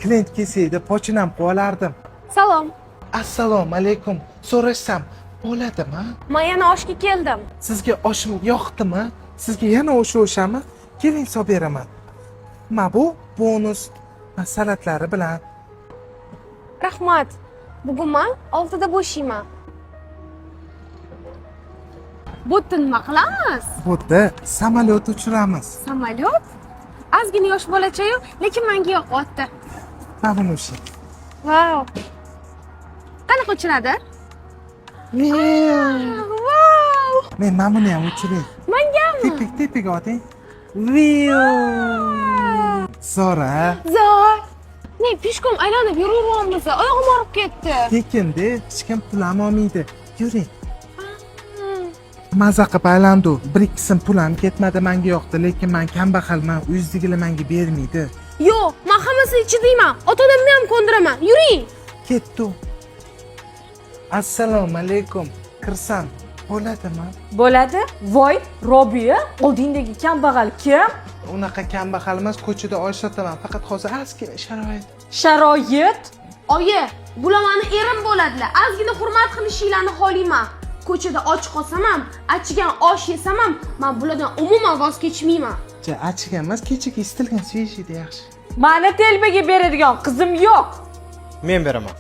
klient kelsaydi pochinam qilib olardim. Salom. Assalomu alaykum. So'rashsam bo'ladimi? Men yana oshga keldim. Sizga oshim yoqdimi? Sizga yana o'shami? Keling solib beraman. Mana bu bonus salatlari bilan. Rahmat. Bugun men 6 da bo'shayman. Bo'tda nima qilamiz? Xuddi samolyot uchiramiz. Samolyot? Ozgina yosh bolacha-yu, lekin menga yoqyapti. Mana buni o'sha. Vau. Qanaqa uchiradi? Vau! Men mana buni ham uchiray. Mengami? Tepik oting. Viu! Zora. Zo'r. Ne, peshkom aylanib yuraveramiz. Oyog'im og'rib ketdi. Tekindi, hech kim pul ham olmaydi. Yuring. Maza qilib aylandu. Bir ikkisim pul ham ketmadi, menga yoqdi, lekin men kambag'alman, uyingizdagilar menga bermaydi. Yo'q, men hammasini ichidayman. Ota-onamni ham ko'ndiraman. Yuring. Ketdi. Assalomu alaykum. Kirsam bo'ladimi? Bo'ladi. Voy, Robiya, oldingdagi kambag'al kim? Unaqa kambag'al emas, ko'chada osh sotaman. Faqat hozir ozgina sharoit. Sharoit? Oyi, bular meni erim bo'ladilar. Ozgina hurmat qilishinglarni xohlayman. Ko'chada och qolsam ham, achigan osh yesam ham, men bulardan umuman voz kechmayman. Achigan emas, kechagi istilgan svejiyda yaxshi. Meni telbaga beradigan qizim yo'q. Men beraman.